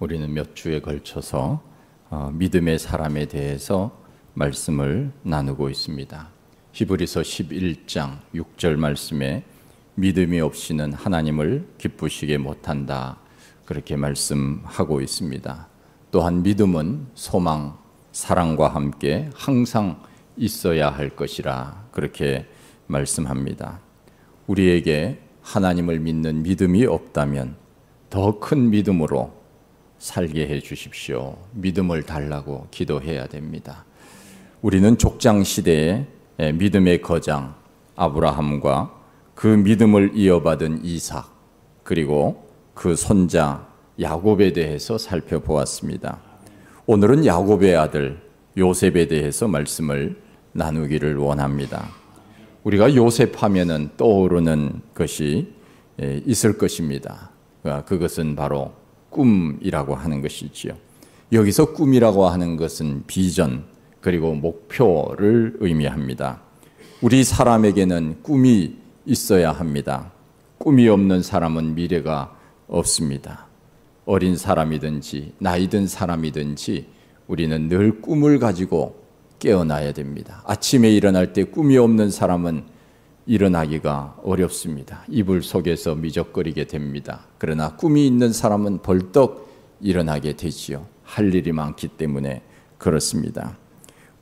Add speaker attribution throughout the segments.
Speaker 1: 우리는 몇 주에 걸쳐서 믿음의 사람에 대해서 말씀을 나누고 있습니다. 히브리서 11장 6절 말씀에 믿음이 없이는 하나님을 기쁘시게 못한다, 그렇게 말씀하고 있습니다. 또한 믿음은 소망, 사랑과 함께 항상 있어야 할 것이라, 그렇게 말씀합니다. 우리에게 하나님을 믿는 믿음이 없다면 더 큰 믿음으로 살게 해 주십시오. 믿음을 달라고 기도해야 됩니다. 우리는 족장시대에 믿음의 거장 아브라함과 그 믿음을 이어받은 이삭, 그리고 그 손자 야곱에 대해서 살펴보았습니다. 오늘은 야곱의 아들 요셉에 대해서 말씀을 나누기를 원합니다. 우리가 요셉 하면은 떠오르는 것이 있을 것입니다. 그것은 바로 꿈이라고 하는 것이지요. 여기서 꿈이라고 하는 것은 비전, 그리고 목표를 의미합니다. 우리 사람에게는 꿈이 있어야 합니다. 꿈이 없는 사람은 미래가 없습니다. 어린 사람이든지 나이 든 사람이든지 우리는 늘 꿈을 가지고 깨어나야 됩니다. 아침에 일어날 때 꿈이 없는 사람은 일어나기가 어렵습니다. 이불 속에서 미적거리게 됩니다. 그러나 꿈이 있는 사람은 벌떡 일어나게 되지요. 할 일이 많기 때문에 그렇습니다.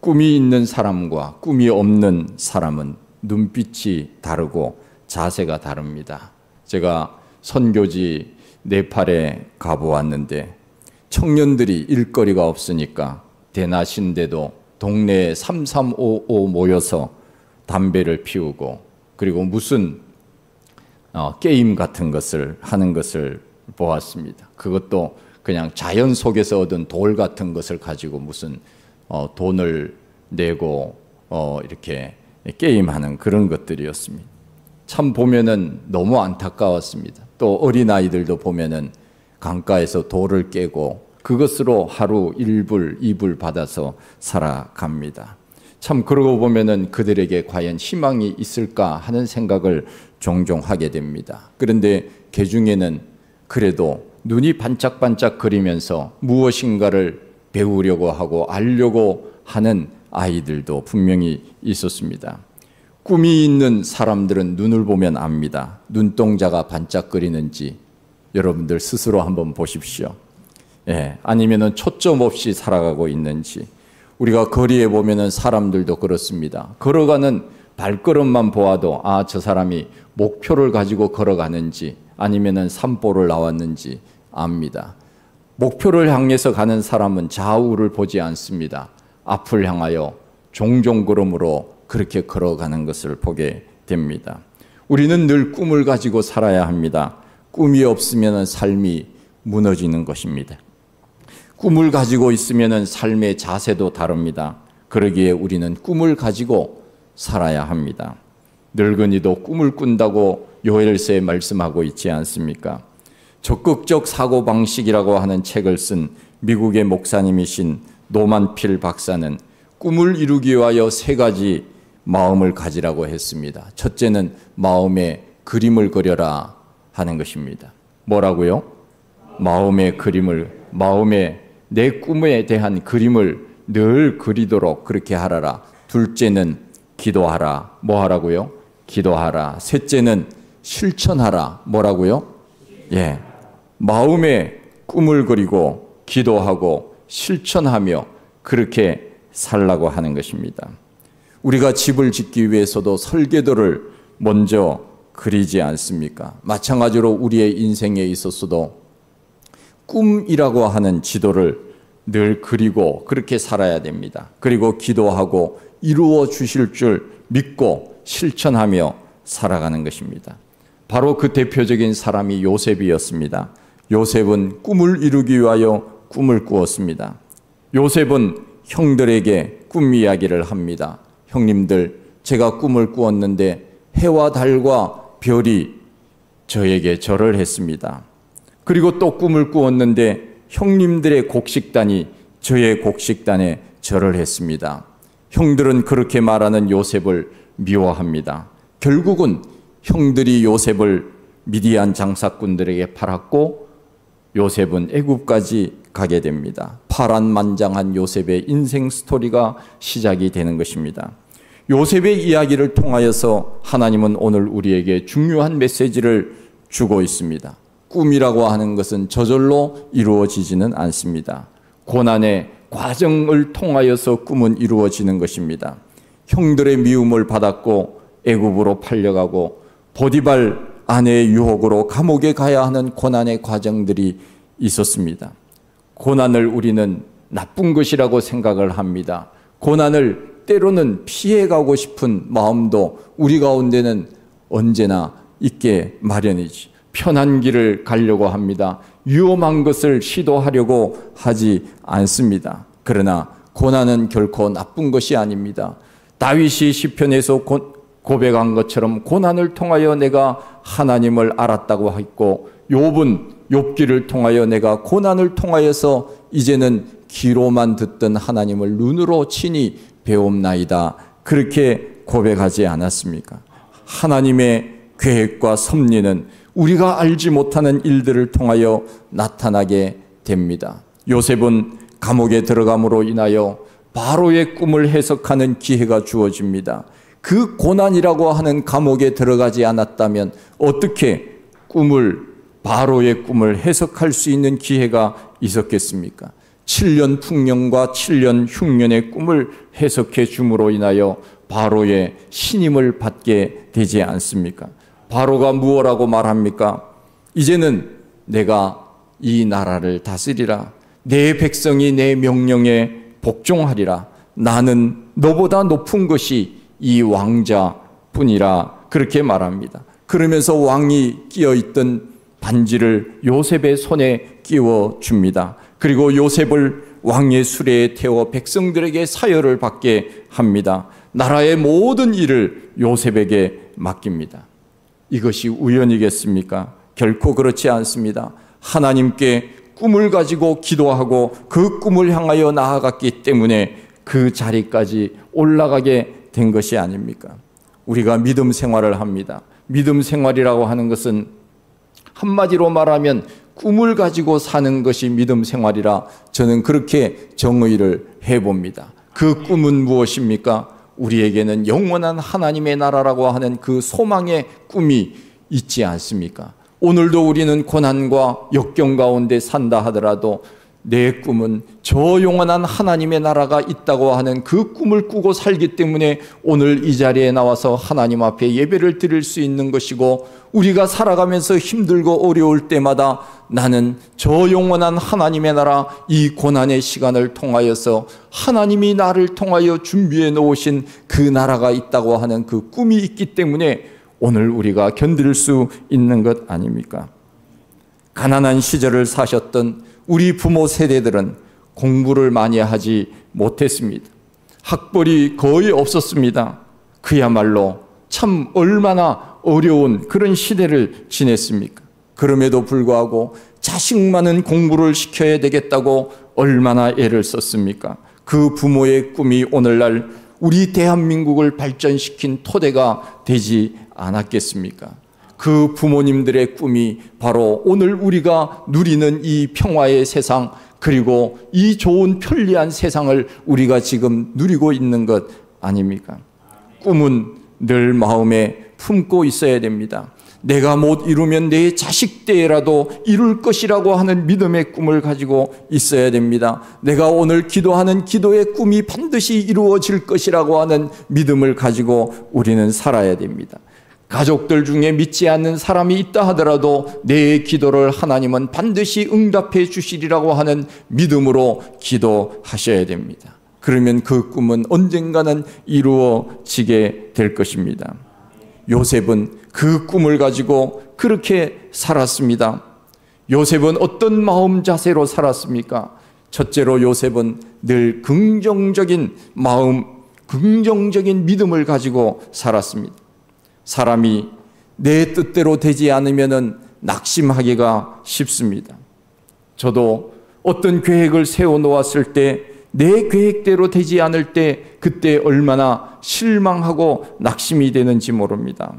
Speaker 1: 꿈이 있는 사람과 꿈이 없는 사람은 눈빛이 다르고 자세가 다릅니다. 제가 선교지 네팔에 가보았는데 청년들이 일거리가 없으니까 대낮인데도 동네에 3355 모여서 담배를 피우고, 그리고 무슨 게임 같은 것을 하는 것을 보았습니다. 그것도 그냥 자연 속에서 얻은 돌 같은 것을 가지고 무슨 돈을 내고 이렇게 게임하는 그런 것들이었습니다. 참 보면은 너무 안타까웠습니다. 또 어린아이들도 보면은 강가에서 돌을 깨고 그것으로 하루 1불, 2불 받아서 살아갑니다. 참 그러고 보면은 그들에게 과연 희망이 있을까 하는 생각을 종종 하게 됩니다. 그런데 그 중에는 그래도 눈이 반짝반짝 거리면서 무엇인가를 배우려고 하고 알려고 하는 아이들도 분명히 있었습니다. 꿈이 있는 사람들은 눈을 보면 압니다. 눈동자가 반짝거리는지 여러분들 스스로 한번 보십시오. 아니면은 초점 없이 살아가고 있는지. 우리가 거리에 보면은 사람들도 그렇습니다. 걸어가는 발걸음만 보아도 저 사람이 목표를 가지고 걸어가는지 아니면은 산보를 나왔는지 압니다. 목표를 향해서 가는 사람은 좌우를 보지 않습니다. 앞을 향하여 종종 걸음으로 그렇게 걸어가는 것을 보게 됩니다. 우리는 늘 꿈을 가지고 살아야 합니다. 꿈이 없으면 삶이 무너지는 것입니다. 꿈을 가지고 있으면 삶의 자세도 다릅니다. 그러기에 우리는 꿈을 가지고 살아야 합니다. 늙은이도 꿈을 꾼다고 요엘서에 말씀하고 있지 않습니까? 적극적 사고방식이라고 하는 책을 쓴 미국의 목사님이신 노만필 박사는 꿈을 이루기 위하여 3가지 마음을 가지라고 했습니다. 첫째는 마음에 그림을 그려라 하는 것입니다. 뭐라고요? 마음의 내 꿈에 대한 그림을 늘 그리도록 그렇게 하라라. 둘째는 기도하라. 뭐 하라고요? 기도하라. 셋째는 실천하라. 뭐라고요? 마음에 꿈을 그리고 기도하고 실천하며 그렇게 살라고 하는 것입니다. 우리가 집을 짓기 위해서도 설계도를 먼저 그리지 않습니까? 마찬가지로 우리의 인생에 있어서도 꿈이라고 하는 지도를 늘 그리고 그렇게 살아야 됩니다. 그리고 기도하고 이루어 주실 줄 믿고 실천하며 살아가는 것입니다. 바로 그 대표적인 사람이 요셉이었습니다. 요셉은 꿈을 이루기 위하여 꿈을 꾸었습니다. 요셉은 형들에게 꿈 이야기를 합니다. 형님들, 제가 꿈을 꾸었는데 해와 달과 별이 저에게 절을 했습니다. 그리고 또 꿈을 꾸었는데 형님들의 곡식단이 저의 곡식단에 절을 했습니다. 형들은 그렇게 말하는 요셉을 미워합니다. 결국은 형들이 요셉을 미디안 장사꾼들에게 팔았고 요셉은 애굽까지 가게 됩니다. 파란만장한 요셉의 인생 스토리가 시작이 되는 것입니다. 요셉의 이야기를 통하여서 하나님은 오늘 우리에게 중요한 메시지를 주고 있습니다. 꿈이라고 하는 것은 저절로 이루어지지는 않습니다. 고난의 과정을 통하여서 꿈은 이루어지는 것입니다. 형들의 미움을 받았고 애굽으로 팔려가고 보디발 아내의 유혹으로 감옥에 가야 하는 고난의 과정들이 있었습니다. 고난을 우리는 나쁜 것이라고 생각을 합니다. 고난을 때로는 피해가고 싶은 마음도 우리 가운데는 언제나 있게 마련이지. 편한 길을 가려고 합니다. 위험한 것을 시도하려고 하지 않습니다. 그러나 고난은 결코 나쁜 것이 아닙니다. 다윗이 시편에서 고백한 것처럼 고난을 통하여 내가 하나님을 알았다고 했고, 욥은 욥기를 통하여 내가 고난을 통하여서 이제는 귀로만 듣던 하나님을 눈으로 친히 배움나이다, 그렇게 고백하지 않았습니까? 하나님의 계획과 섭리는 우리가 알지 못하는 일들을 통하여 나타나게 됩니다. 요셉은 감옥에 들어감으로 인하여 바로의 꿈을 해석하는 기회가 주어집니다. 그 고난이라고 하는 감옥에 들어가지 않았다면 어떻게 바로의 꿈을 해석할 수 있는 기회가 있었겠습니까? 7년 풍년과 7년 흉년의 꿈을 해석해 줌으로 인하여 바로의 신임을 받게 되지 않습니까? 바로가 무엇라고 말합니까? 이제는 내가 이 나라를 다스리라. 내 백성이 내 명령에 복종하리라. 나는 너보다 높은 것이 이 왕자뿐이라, 그렇게 말합니다. 그러면서 왕이 끼어있던 반지를 요셉의 손에 끼워줍니다. 그리고 요셉을 왕의 수레에 태워 백성들에게 사열을 받게 합니다. 나라의 모든 일을 요셉에게 맡깁니다. 이것이 우연이겠습니까? 결코 그렇지 않습니다. 하나님께 꿈을 가지고 기도하고 그 꿈을 향하여 나아갔기 때문에 그 자리까지 올라가게 된 것이 아닙니까? 우리가 믿음 생활을 합니다. 믿음 생활이라고 하는 것은 한마디로 말하면 꿈을 가지고 사는 것이 믿음 생활이라 저는 그렇게 정의를 해봅니다. 그 꿈은 무엇입니까? 우리에게는 영원한 하나님의 나라라고 하는 그 소망의 꿈이 있지 않습니까? 오늘도 우리는 고난과 역경 가운데 산다 하더라도 내 꿈은 저 영원한 하나님의 나라가 있다고 하는 그 꿈을 꾸고 살기 때문에 오늘 이 자리에 나와서 하나님 앞에 예배를 드릴 수 있는 것이고, 우리가 살아가면서 힘들고 어려울 때마다 나는 저 영원한 하나님의 나라, 이 고난의 시간을 통하여서 하나님이 나를 통하여 준비해 놓으신 그 나라가 있다고 하는 그 꿈이 있기 때문에 오늘 우리가 견딜 수 있는 것 아닙니까? 가난한 시절을 사셨던 우리 부모 세대들은 공부를 많이 하지 못했습니다. 학벌이 거의 없었습니다. 그야말로 참 얼마나 어려운 그런 시대를 지냈습니까? 그럼에도 불구하고 자식만은 공부를 시켜야 되겠다고 얼마나 애를 썼습니까? 그 부모의 꿈이 오늘날 우리 대한민국을 발전시킨 토대가 되지 않았겠습니까? 그 부모님들의 꿈이 바로 오늘 우리가 누리는 이 평화의 세상, 그리고 이 좋은 편리한 세상을 우리가 지금 누리고 있는 것 아닙니까? 꿈은 늘 마음에 품고 있어야 됩니다. 내가 못 이루면 내 자식 때라도 이룰 것이라고 하는 믿음의 꿈을 가지고 있어야 됩니다. 내가 오늘 기도하는 기도의 꿈이 반드시 이루어질 것이라고 하는 믿음을 가지고 우리는 살아야 됩니다. 가족들 중에 믿지 않는 사람이 있다 하더라도 내 기도를 하나님은 반드시 응답해 주시리라고 하는 믿음으로 기도하셔야 됩니다. 그러면 그 꿈은 언젠가는 이루어지게 될 것입니다. 요셉은 그 꿈을 가지고 그렇게 살았습니다. 요셉은 어떤 마음 자세로 살았습니까? 첫째로 요셉은 늘 긍정적인 마음, 긍정적인 믿음을 가지고 살았습니다. 사람이 내 뜻대로 되지 않으면 낙심하기가 쉽습니다. 저도 어떤 계획을 세워놓았을 때 내 계획대로 되지 않을 때 그때 얼마나 실망하고 낙심이 되는지 모릅니다.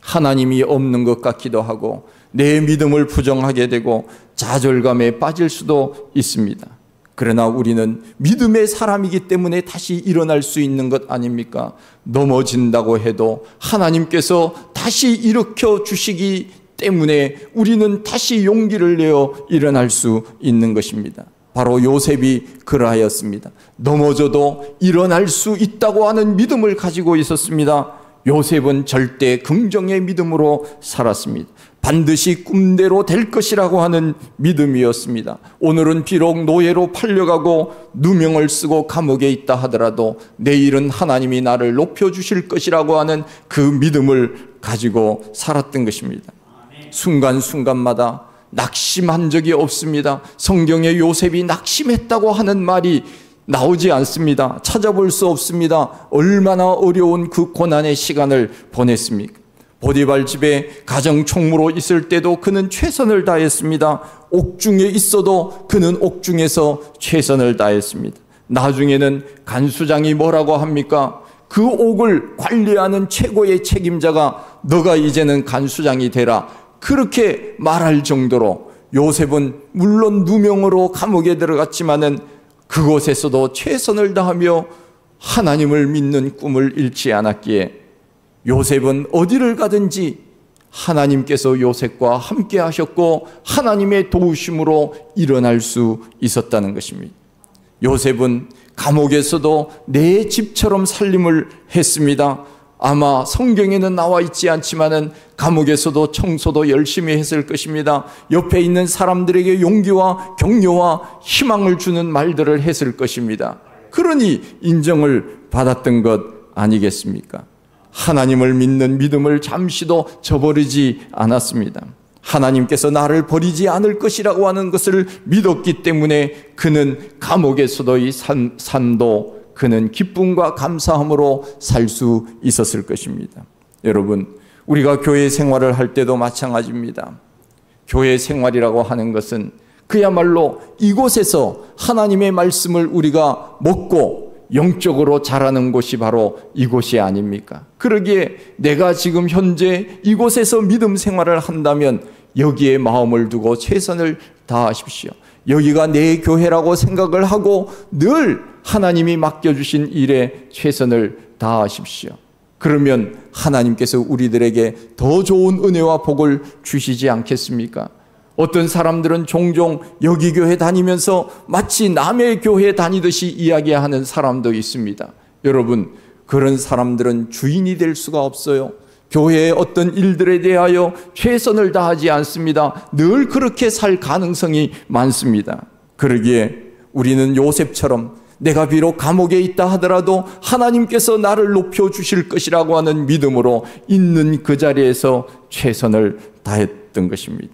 Speaker 1: 하나님이 없는 것 같기도 하고 내 믿음을 부정하게 되고 좌절감에 빠질 수도 있습니다. 그러나 우리는 믿음의 사람이기 때문에 다시 일어날 수 있는 것 아닙니까? 넘어진다고 해도 하나님께서 다시 일으켜 주시기 때문에 우리는 다시 용기를 내어 일어날 수 있는 것입니다. 바로 요셉이 그러하였습니다. 넘어져도 일어날 수 있다고 하는 믿음을 가지고 있었습니다. 요셉은 절대 긍정의 믿음으로 살았습니다. 반드시 꿈대로 될 것이라고 하는 믿음이었습니다. 오늘은 비록 노예로 팔려가고 누명을 쓰고 감옥에 있다 하더라도 내일은 하나님이 나를 높여주실 것이라고 하는 그 믿음을 가지고 살았던 것입니다. 순간순간마다 낙심한 적이 없습니다. 성경에 요셉이 낙심했다고 하는 말이 나오지 않습니다. 찾아볼 수 없습니다. 얼마나 어려운 그 고난의 시간을 보냈습니까? 보디발 집에 가정총무로 있을 때도 그는 최선을 다했습니다. 옥중에 있어도 그는 옥중에서 최선을 다했습니다. 나중에는 간수장이 뭐라고 합니까? 그 옥을 관리하는 최고의 책임자가 너가 이제는 간수장이 되라, 그렇게 말할 정도로 요셉은 물론 누명으로 감옥에 들어갔지만은 그곳에서도 최선을 다하며 하나님을 믿는 꿈을 잃지 않았기에 요셉은 어디를 가든지 하나님께서 요셉과 함께 하셨고 하나님의 도우심으로 일어날 수 있었다는 것입니다. 요셉은 감옥에서도 내 집처럼 살림을 했습니다. 아마 성경에는 나와 있지 않지만은 감옥에서도 청소도 열심히 했을 것입니다. 옆에 있는 사람들에게 용기와 격려와 희망을 주는 말들을 했을 것입니다. 그러니 인정을 받았던 것 아니겠습니까? 하나님을 믿는 믿음을 잠시도 저버리지 않았습니다. 하나님께서 나를 버리지 않을 것이라고 하는 것을 믿었기 때문에 그는 감옥에서도 이 삶도 그는 기쁨과 감사함으로 살 수 있었을 것입니다. 여러분, 우리가 교회 생활을 할 때도 마찬가지입니다. 교회 생활이라고 하는 것은 그야말로 이곳에서 하나님의 말씀을 우리가 먹고 영적으로 자라는 곳이 바로 이곳이 아닙니까? 그러기에 내가 지금 현재 이곳에서 믿음 생활을 한다면 여기에 마음을 두고 최선을 다하십시오. 여기가 내 교회라고 생각을 하고 늘 하나님이 맡겨주신 일에 최선을 다하십시오. 그러면 하나님께서 우리들에게 더 좋은 은혜와 복을 주시지 않겠습니까? 어떤 사람들은 종종 여기 교회 다니면서 마치 남의 교회 다니듯이 이야기하는 사람도 있습니다. 여러분, 그런 사람들은 주인이 될 수가 없어요. 교회의 어떤 일들에 대하여 최선을 다하지 않습니다. 늘 그렇게 살 가능성이 많습니다. 그러기에 우리는 요셉처럼 내가 비록 감옥에 있다 하더라도 하나님께서 나를 높여주실 것이라고 하는 믿음으로 있는 그 자리에서 최선을 다했던 것입니다.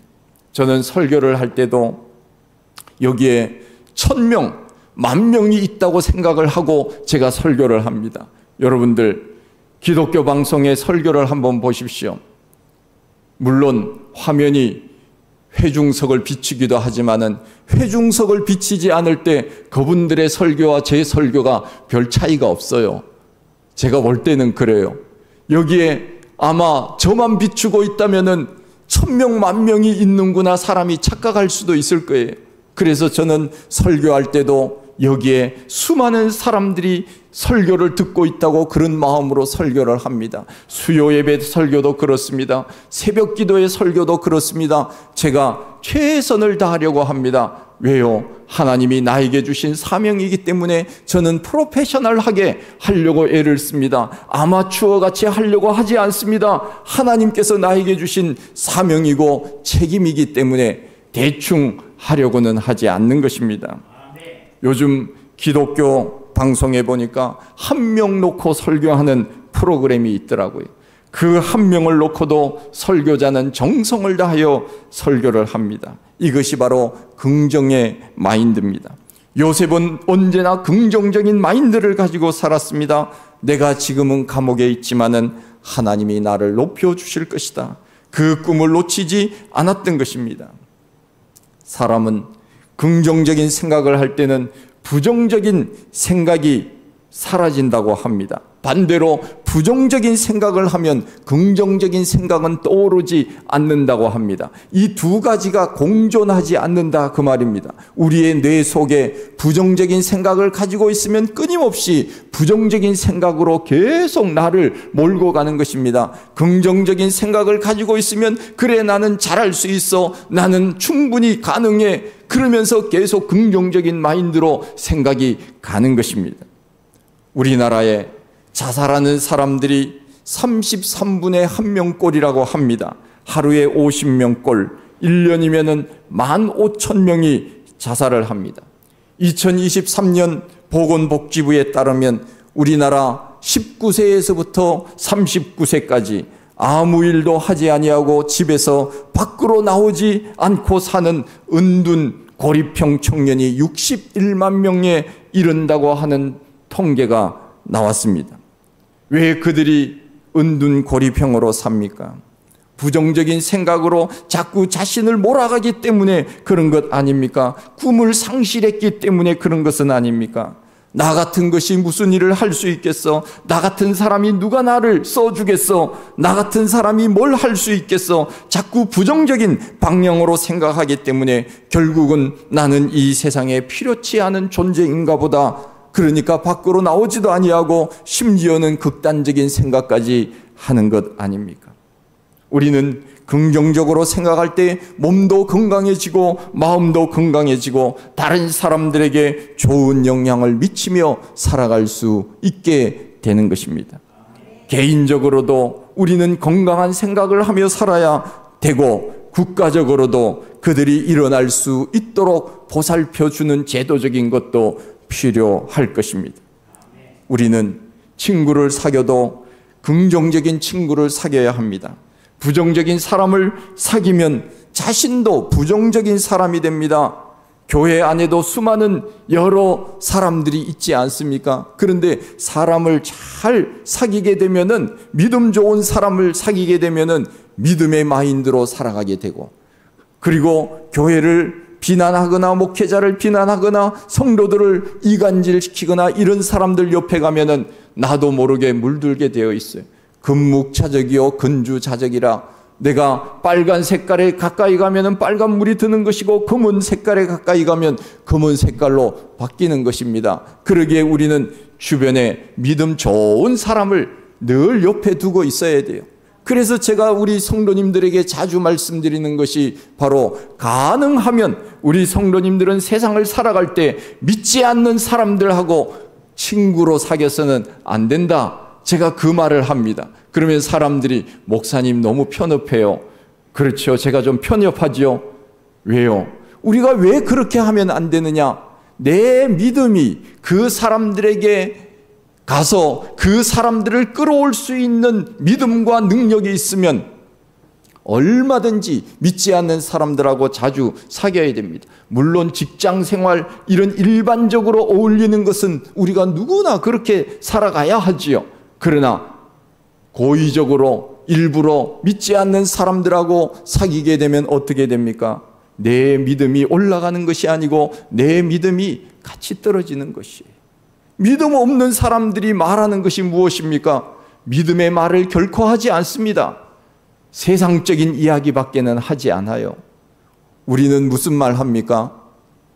Speaker 1: 저는 설교를 할 때도 여기에 1000명, 10,000명이 있다고 생각을 하고 제가 설교를 합니다. 여러분들, 기독교 방송의 설교를 한번 보십시오. 물론 화면이 회중석을 비추기도 하지만은 회중석을 비치지 않을 때 그분들의 설교와 제 설교가 별 차이가 없어요. 제가 볼 때는 그래요. 여기에 아마 저만 비추고 있다면은 1000명, 10,000명이 있는구나 사람이 착각할 수도 있을 거예요. 그래서 저는 설교할 때도 여기에 수많은 사람들이 설교를 듣고 있다고 그런 마음으로 설교를 합니다. 수요 예배 설교도 그렇습니다. 새벽 기도의 설교도 그렇습니다. 제가 최선을 다하려고 합니다. 왜요? 하나님이 나에게 주신 사명이기 때문에 저는 프로페셔널하게 하려고 애를 씁니다. 아마추어 같이 하려고 하지 않습니다. 하나님께서 나에게 주신 사명이고 책임이기 때문에 대충 하려고는 하지 않는 것입니다. 요즘 기독교 방송에 보니까 한 명 놓고 설교하는 프로그램이 있더라고요. 그 한 명을 놓고도 설교자는 정성을 다하여 설교를 합니다. 이것이 바로 긍정의 마인드입니다. 요셉은 언제나 긍정적인 마인드를 가지고 살았습니다. 내가 지금은 감옥에 있지만은 하나님이 나를 높여주실 것이다. 그 꿈을 놓치지 않았던 것입니다. 사람은 긍정적인 생각을 할 때는 부정적인 생각이 사라진다고 합니다. 반대로 부정적인 생각을 하면 긍정적인 생각은 떠오르지 않는다고 합니다. 이 두 가지가 공존하지 않는다 그 말입니다. 우리의 뇌 속에 부정적인 생각을 가지고 있으면 끊임없이 부정적인 생각으로 계속 나를 몰고 가는 것입니다. 긍정적인 생각을 가지고 있으면 그래 나는 잘할 수 있어, 나는 충분히 가능해, 그러면서 계속 긍정적인 마인드로 생각이 가는 것입니다. 우리나라에 자살하는 사람들이 33분의 1명꼴이라고 합니다. 하루에 50명꼴, 1년이면 15,000명이 자살을 합니다. 2023년 보건복지부에 따르면 우리나라 19세에서부터 39세까지 아무 일도 하지 아니하고 집에서 밖으로 나오지 않고 사는 은둔 고립형 청년이 61만 명에 이른다고 하는 통계가 나왔습니다. 왜 그들이 은둔 고립형으로 삽니까? 부정적인 생각으로 자꾸 자신을 몰아가기 때문에 그런 것 아닙니까? 꿈을 상실했기 때문에 그런 것은 아닙니까? 나 같은 것이 무슨 일을 할 수 있겠어? 나 같은 사람이 누가 나를 써주겠어? 나 같은 사람이 뭘 할 수 있겠어? 자꾸 부정적인 방향으로 생각하기 때문에 결국은 나는 이 세상에 필요치 않은 존재인가 보다. 그러니까 밖으로 나오지도 아니하고 심지어는 극단적인 생각까지 하는 것 아닙니까? 우리는 긍정적으로 생각할 때 몸도 건강해지고 마음도 건강해지고 다른 사람들에게 좋은 영향을 미치며 살아갈 수 있게 되는 것입니다. 개인적으로도 우리는 건강한 생각을 하며 살아야 되고 국가적으로도 그들이 일어날 수 있도록 보살펴주는 제도적인 것도 필요할 것입니다. 우리는 친구를 사귀어도 긍정적인 친구를 사귀어야 합니다. 부정적인 사람을 사귀면 자신도 부정적인 사람이 됩니다. 교회 안에도 수많은 여러 사람들이 있지 않습니까? 그런데 사람을 잘 사귀게 되면은, 믿음 좋은 사람을 사귀게 되면은 믿음의 마인드로 살아가게 되고, 그리고 교회를 비난하거나 목회자를 비난하거나 성도들을 이간질시키거나 이런 사람들 옆에 가면은 나도 모르게 물들게 되어 있어요. 금묵자적이요 근주자적이라. 내가 빨간 색깔에 가까이 가면은 빨간 물이 드는 것이고 검은 색깔에 가까이 가면 검은 색깔로 바뀌는 것입니다. 그러기에 우리는 주변에 믿음 좋은 사람을 늘 옆에 두고 있어야 돼요. 그래서 제가 우리 성도님들에게 자주 말씀드리는 것이 바로, 가능하면 우리 성도님들은 세상을 살아갈 때 믿지 않는 사람들하고 친구로 사귀어서는 안 된다. 제가 그 말을 합니다. 그러면 사람들이, 목사님 너무 편협해요. 그렇죠. 제가 좀 편협하지요. 왜요? 우리가 왜 그렇게 하면 안 되느냐? 내 믿음이 그 사람들에게 가서 그 사람들을 끌어올 수 있는 믿음과 능력이 있으면 얼마든지 믿지 않는 사람들하고 자주 사귀어야 됩니다. 물론 직장 생활, 이런 일반적으로 어울리는 것은 우리가 누구나 그렇게 살아가야 하지요. 그러나 고의적으로 일부러 믿지 않는 사람들하고 사귀게 되면 어떻게 됩니까? 내 믿음이 올라가는 것이 아니고 내 믿음이 같이 떨어지는 것이에요. 믿음 없는 사람들이 말하는 것이 무엇입니까? 믿음의 말을 결코 하지 않습니다. 세상적인 이야기밖에는 하지 않아요. 우리는 무슨 말 합니까?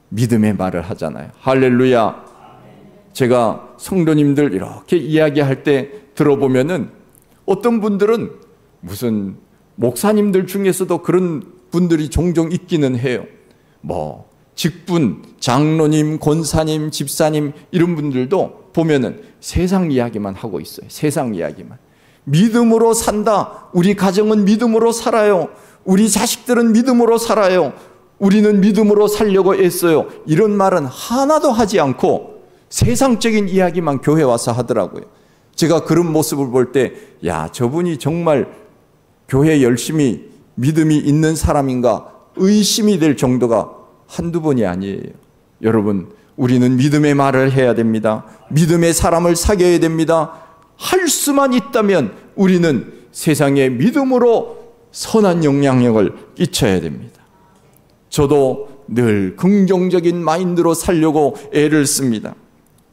Speaker 1: 믿음의 말을 하잖아요. 할렐루야. 제가 성도님들 이렇게 이야기할 때 들어보면은 어떤 분들은, 무슨 목사님들 중에서도 그런 분들이 종종 있기는 해요. 직분, 장로님, 권사님, 집사님, 이런 분들도 보면은 세상 이야기만 하고 있어요. 세상 이야기만. 믿음으로 산다. 우리 가정은 믿음으로 살아요. 우리 자식들은 믿음으로 살아요. 우리는 믿음으로 살려고 애써요. 이런 말은 하나도 하지 않고 세상적인 이야기만 교회 와서 하더라고요. 제가 그런 모습을 볼 때, 야, 저분이 정말 교회 열심히 믿음이 있는 사람인가 의심이 될 정도가 한두 번이 아니에요. 여러분, 우리는 믿음의 말을 해야 됩니다. 믿음의 사람을 사귀어야 됩니다. 할 수만 있다면 우리는 세상에 믿음으로 선한 영향력을 끼쳐야 됩니다. 저도 늘 긍정적인 마인드로 살려고 애를 씁니다.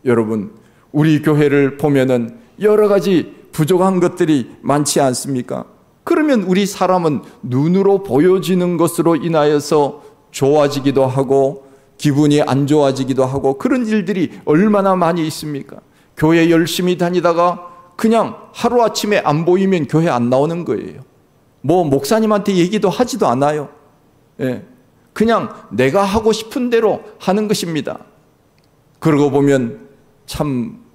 Speaker 1: 여러분, 우리 교회를 보면은 여러 가지 부족한 것들이 많지 않습니까? 그러면 우리 사람은 눈으로 보여지는 것으로 인하여서 좋아지기도 하고 기분이 안 좋아지기도 하고 그런 일들이 얼마나 많이 있습니까? 교회 열심히 다니다가 그냥 하루아침에 안 보이면 교회 안 나오는 거예요. 뭐 목사님한테 얘기도 하지도 않아요. 예. 그냥 내가 하고 싶은 대로 하는 것입니다. 그러고 보면 참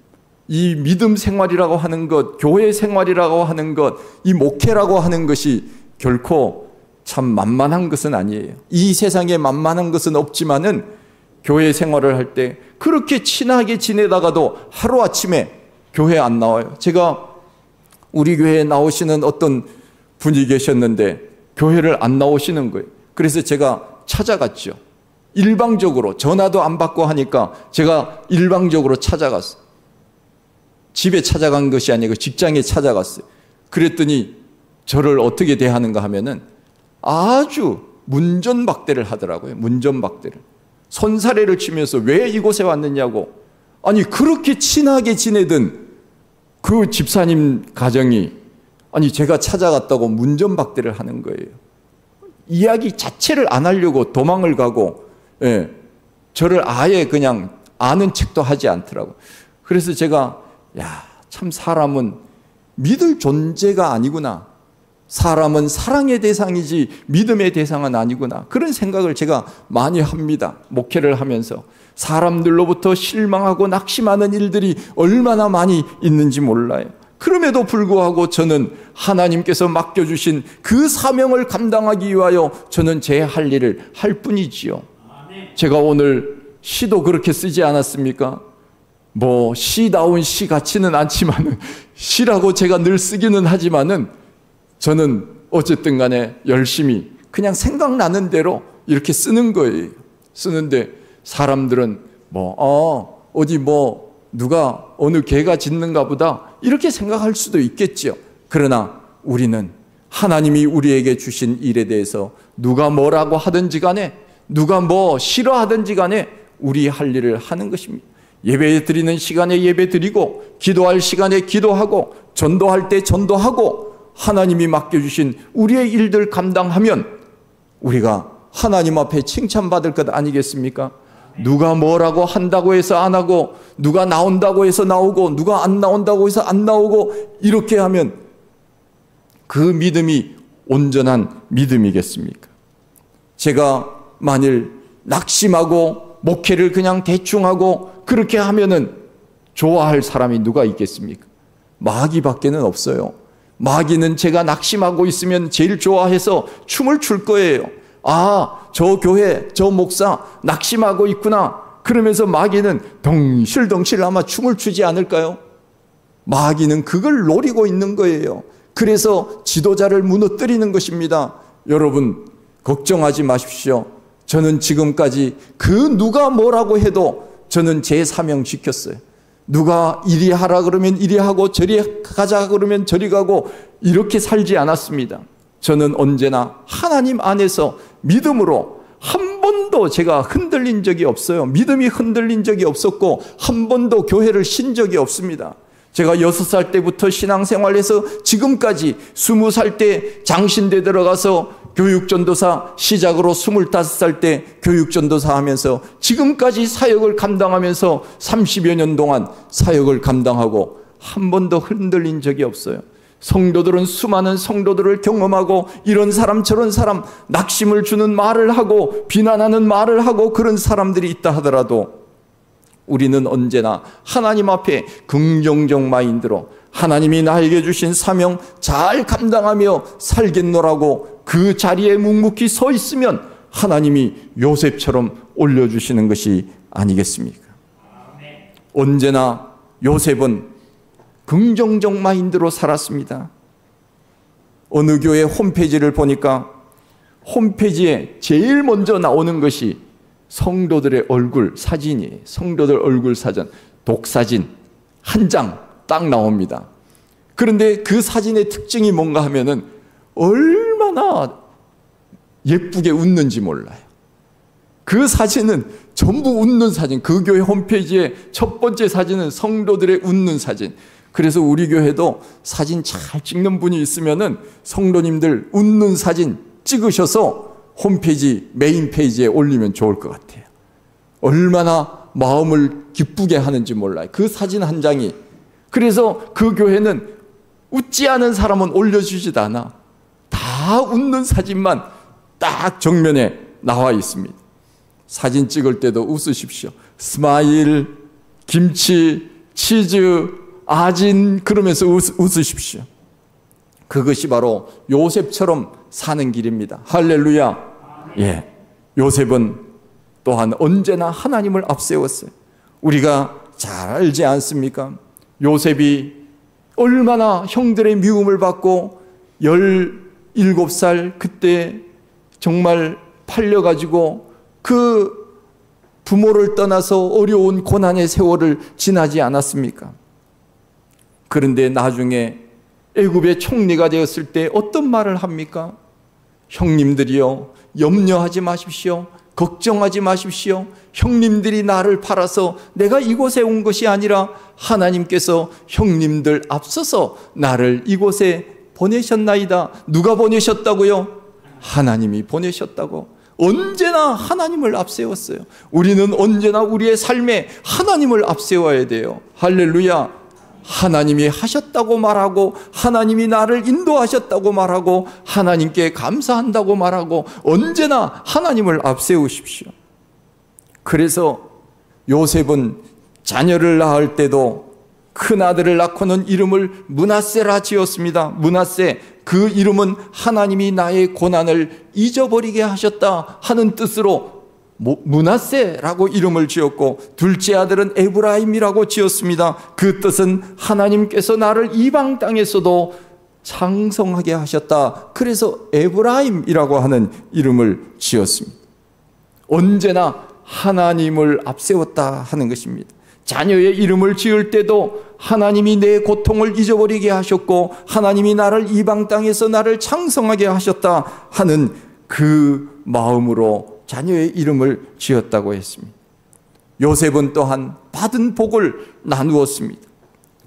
Speaker 1: 이 믿음 생활이라고 하는 것, 교회 생활이라고 하는 것, 이 목회라고 하는 것이 결코 참 만만한 것은 아니에요. 이 세상에 만만한 것은 없지만은 교회 생활을 할 때 그렇게 친하게 지내다가도 하루아침에 교회 안 나와요. 제가 우리 교회에 나오시는 어떤 분이 계셨는데 교회를 안 나오시는 거예요. 그래서 제가 찾아갔죠. 일방적으로 전화도 안 받고 하니까 제가 일방적으로 찾아갔어요. 집에 찾아간 것이 아니고 직장에 찾아갔어요. 그랬더니 저를 어떻게 대하는가 하면은 아주 문전박대를 하더라고요. 문전박대를. 손사래를 치면서 왜 이곳에 왔느냐고. 아니 그렇게 친하게 지내던 그 집사님 가정이 아니 제가 찾아갔다고 문전박대를 하는 거예요. 이야기 자체를 안 하려고 도망을 가고 저를 아예 그냥 아는 척도 하지 않더라고요. 그래서 제가 참 사람은 믿을 존재가 아니구나. 사람은 사랑의 대상이지 믿음의 대상은 아니구나. 그런 생각을 제가 많이 합니다. 목회를 하면서. 사람들로부터 실망하고 낙심하는 일들이 얼마나 많이 있는지 몰라요. 그럼에도 불구하고 저는 하나님께서 맡겨주신 그 사명을 감당하기 위하여 저는 제 할 일을 할 뿐이지요. 제가 오늘 시도 그렇게 쓰지 않았습니까? 뭐 시다운 시 같지는 않지만은 시라고 제가 늘 쓰기는 하지만은 저는 어쨌든 간에 열심히 그냥 생각나는 대로 이렇게 쓰는 거예요. 쓰는데 사람들은 어디 누가 어느 개가 짖는가 보다 이렇게 생각할 수도 있겠죠. 그러나 우리는 하나님이 우리에게 주신 일에 대해서 누가 뭐라고 하든지 간에 누가 뭐 싫어하든지 간에 우리 할 일을 하는 것입니다. 예배 드리는 시간에 예배 드리고 기도할 시간에 기도하고 전도할 때 전도하고 하나님이 맡겨주신 우리의 일들 감당하면 우리가 하나님 앞에 칭찬받을 것 아니겠습니까? 누가 뭐라고 한다고 해서 안 하고 누가 나온다고 해서 나오고 누가 안 나온다고 해서 안 나오고 이렇게 하면 그 믿음이 온전한 믿음이겠습니까? 제가 만일 낙심하고 목회를 그냥 대충 하고 그렇게 하면은 좋아할 사람이 누가 있겠습니까? 마귀밖에는 없어요. 마귀는 제가 낙심하고 있으면 제일 좋아해서 춤을 출 거예요. 아, 저 교회, 저 목사 낙심하고 있구나. 그러면서 마귀는 덩실덩실 아마 춤을 추지 않을까요? 마귀는 그걸 노리고 있는 거예요. 그래서 지도자를 무너뜨리는 것입니다. 여러분, 걱정하지 마십시오. 저는 지금까지 그 누가 뭐라고 해도 저는 제 사명 지켰어요. 누가 이리 하라 그러면 이리 하고 저리 가자 그러면 저리 가고 이렇게 살지 않았습니다. 저는 언제나 하나님 안에서 믿음으로 한 번도 제가 흔들린 적이 없어요. 믿음이 흔들린 적이 없었고 한 번도 교회를 쉰 적이 없습니다. 제가 6살 때부터 신앙생활에서 지금까지 20살 때 장신대 들어가서 교육전도사 시작으로 25살 때 교육전도사 하면서 지금까지 사역을 감당하면서 30여 년 동안 사역을 감당하고 한 번도 흔들린 적이 없어요. 성도들은 수많은 성도들을 경험하고 이런 사람 저런 사람 낙심을 주는 말을 하고 비난하는 말을 하고 그런 사람들이 있다 하더라도 우리는 언제나 하나님 앞에 긍정적 마인드로 하나님이 나에게 주신 사명 잘 감당하며 살겠노라고 그 자리에 묵묵히 서 있으면 하나님이 요셉처럼 올려주시는 것이 아니겠습니까? 언제나 요셉은 긍정적 마인드로 살았습니다. 어느 교회 홈페이지를 보니까 홈페이지에 제일 먼저 나오는 것이 성도들의 얼굴 사진이에요. 성도들 얼굴 사진, 독사진 한 장 딱 나옵니다. 그런데 그 사진의 특징이 뭔가 하면은 얼마나 예쁘게 웃는지 몰라요. 그 사진은 전부 웃는 사진. 그 교회 홈페이지의 첫 번째 사진은 성도들의 웃는 사진. 그래서 우리 교회도 사진 잘 찍는 분이 있으면은 성도님들 웃는 사진 찍으셔서 홈페이지, 메인 페이지에 올리면 좋을 것 같아요. 얼마나 마음을 기쁘게 하는지 몰라요. 그 사진 한 장이. 그래서 그 교회는 웃지 않은 사람은 올려주지도 않아. 다 웃는 사진만 딱 정면에 나와 있습니다. 사진 찍을 때도 웃으십시오. 스마일, 김치, 치즈, 아진 그러면서 웃으십시오. 그것이 바로 요셉처럼 사는 길입니다. 할렐루야. 예, 요셉은 또한 언제나 하나님을 앞세웠어요. 우리가 잘 알지 않습니까? 요셉이 얼마나 형들의 미움을 받고 17살 그때 정말 팔려가지고 그 부모를 떠나서 어려운 고난의 세월을 지나지 않았습니까? 그런데 나중에 애굽의 총리가 되었을 때 어떤 말을 합니까? 형님들이요, 염려하지 마십시오. 걱정하지 마십시오. 형님들이 나를 팔아서 내가 이곳에 온 것이 아니라 하나님께서 형님들 앞서서 나를 이곳에 보내셨나이다. 누가 보내셨다고요? 하나님이 보내셨다고. 언제나 하나님을 앞세웠어요. 우리는 언제나 우리의 삶에 하나님을 앞세워야 돼요. 할렐루야. 하나님이 하셨다고 말하고, 하나님이 나를 인도하셨다고 말하고, 하나님께 감사한다고 말하고, 언제나 하나님을 앞세우십시오. 그래서 요셉은 자녀를 낳을 때도 큰 아들을 낳고는 이름을 므낫세라 지었습니다. 므낫세, 그 이름은 하나님이 나의 고난을 잊어버리게 하셨다 하는 뜻으로 므낫세라고 이름을 지었고, 둘째 아들은 에브라임이라고 지었습니다. 그 뜻은 하나님께서 나를 이방 땅에서도 창성하게 하셨다. 그래서 에브라임이라고 하는 이름을 지었습니다. 언제나 하나님을 앞세웠다 하는 것입니다. 자녀의 이름을 지을 때도 하나님이 내 고통을 잊어버리게 하셨고, 하나님이 나를 이방 땅에서 나를 창성하게 하셨다 하는 그 마음으로 자녀의 이름을 지었다고 했습니다. 요셉은 또한 받은 복을 나누었습니다.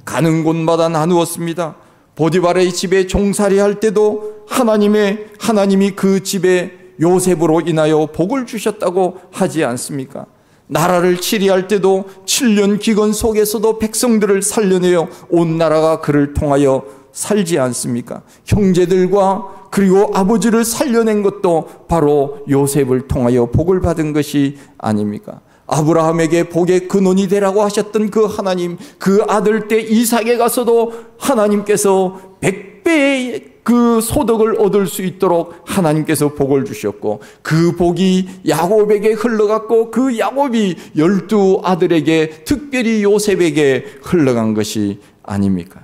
Speaker 1: 가는 곳마다 나누었습니다. 보디발의 집에 종살이 할 때도 하나님이 그 집에 요셉으로 인하여 복을 주셨다고 하지 않습니까? 나라를 치리할 때도 7년 기근 속에서도 백성들을 살려내어 온 나라가 그를 통하여 살지 않습니까? 형제들과 그리고 아버지를 살려낸 것도 바로 요셉을 통하여 복을 받은 것이 아닙니까? 아브라함에게 복의 근원이 되라고 하셨던 그 하나님, 그 아들 때 이삭에 가서도 하나님께서 100배의 그 소득을 얻을 수 있도록 하나님께서 복을 주셨고, 그 복이 야곱에게 흘러갔고, 그 야곱이 12아들에게, 특별히 요셉에게 흘러간 것이 아닙니까?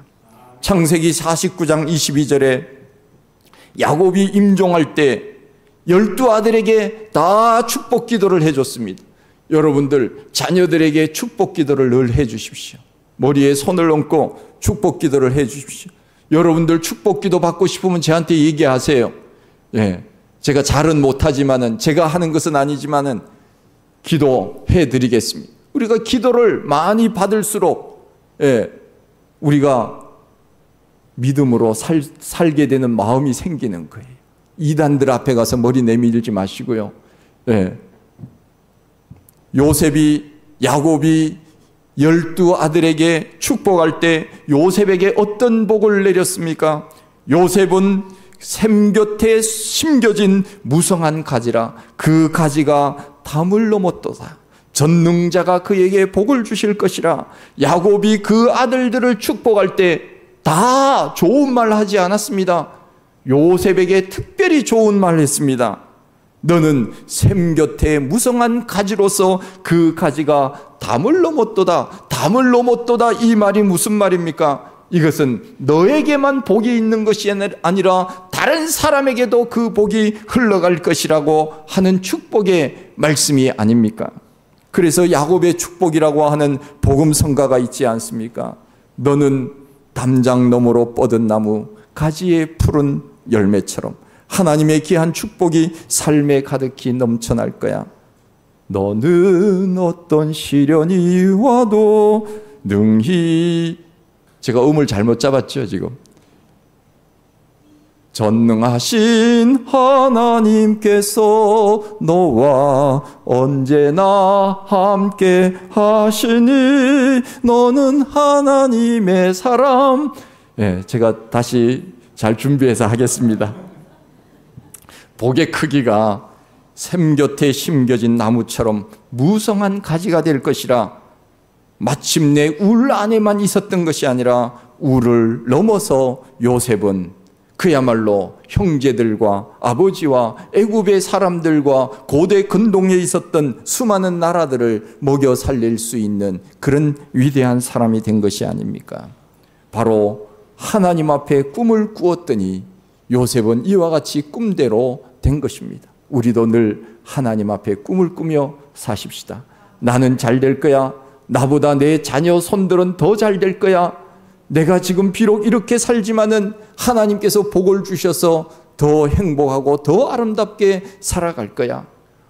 Speaker 1: 창세기 49장 22절에 야곱이 임종할 때 12아들에게 다 축복 기도를 해줬습니다. 여러분들 자녀들에게 축복 기도를 늘 해주십시오. 머리에 손을 얹고 축복 기도를 해주십시오. 여러분들 축복 기도 받고 싶으면 저한테 얘기하세요. 예, 제가 잘은 못하지만은, 제가 하는 것은 아니지만은 기도해 드리겠습니다. 우리가 기도를 많이 받을수록 우리가 믿음으로 살게 되는 마음이 생기는 거예요. 이단들 앞에 가서 머리 내밀지 마시고요. 야곱이 12아들에게 축복할 때 요셉에게 어떤 복을 내렸습니까? 요셉은 샘 곁에 심겨진 무성한 가지라, 그 가지가 담을 넘었도다. 전능자가 그에게 복을 주실 것이라. 야곱이 그 아들들을 축복할 때 다 좋은 말 하지 않았습니다. 요셉에게 특별히 좋은 말 했습니다. 너는 샘 곁에 무성한 가지로서 그 가지가 담을 넘었도다. 담을 넘었도다, 이 말이 무슨 말입니까? 이것은 너에게만 복이 있는 것이 아니라 다른 사람에게도 그 복이 흘러갈 것이라고 하는 축복의 말씀이 아닙니까? 그래서 야곱의 축복이라고 하는 복음성가가 있지 않습니까? 너는 담장 너머로 뻗은 나무, 가지에 푸른 열매처럼 하나님의 귀한 축복이 삶에 가득히 넘쳐날 거야. 너는 어떤 시련이 와도 능히 제가 음을 잘못 잡았죠, 지금. 전능하신 하나님께서 너와 언제나 함께 하시니 너는 하나님의 사람. 예, 제가 다시 잘 준비해서 하겠습니다. 복의 크기가 샘 곁에 심겨진 나무처럼 무성한 가지가 될 것이라. 마침내 울 안에만 있었던 것이 아니라 울을 넘어서 요셉은 그야말로 형제들과 아버지와 애굽의 사람들과 고대 근동에 있었던 수많은 나라들을 먹여 살릴 수 있는 그런 위대한 사람이 된 것이 아닙니까? 바로 하나님 앞에 꿈을 꾸었더니 요셉은 이와 같이 꿈대로 된 것입니다. 우리도 늘 하나님 앞에 꿈을 꾸며 사십시다. 나는 잘 될 거야. 나보다 내 자녀 손들은 더 잘 될 거야. 내가 지금 비록 이렇게 살지만은 하나님께서 복을 주셔서 더 행복하고 더 아름답게 살아갈 거야.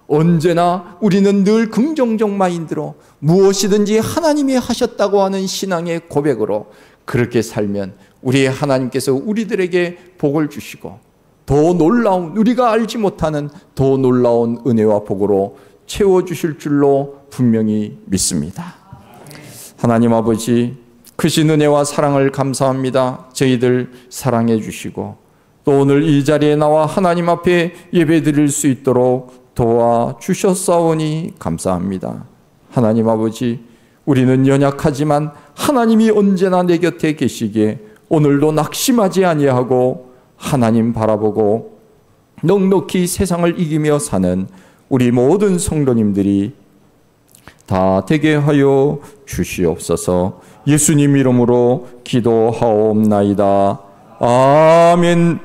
Speaker 1: 언제나 우리는 늘 긍정적 마인드로 무엇이든지 하나님이 하셨다고 하는 신앙의 고백으로 그렇게 살면 우리의 하나님께서 우리들에게 복을 주시고 더 놀라운, 우리가 알지 못하는 더 놀라운 은혜와 복으로 채워주실 줄로 분명히 믿습니다. 하나님 아버지, 크신 은혜와 사랑을 감사합니다. 저희들 사랑해 주시고 또 오늘 이 자리에 나와 하나님 앞에 예배 드릴 수 있도록 도와주셨사오니 감사합니다. 하나님 아버지, 우리는 연약하지만 하나님이 언제나 내 곁에 계시기에 오늘도 낙심하지 아니하고 하나님 바라보고 넉넉히 세상을 이기며 사는 우리 모든 성도님들이 다 되게 하여 주시옵소서. 예수님 이름으로 기도하옵나이다. 아멘.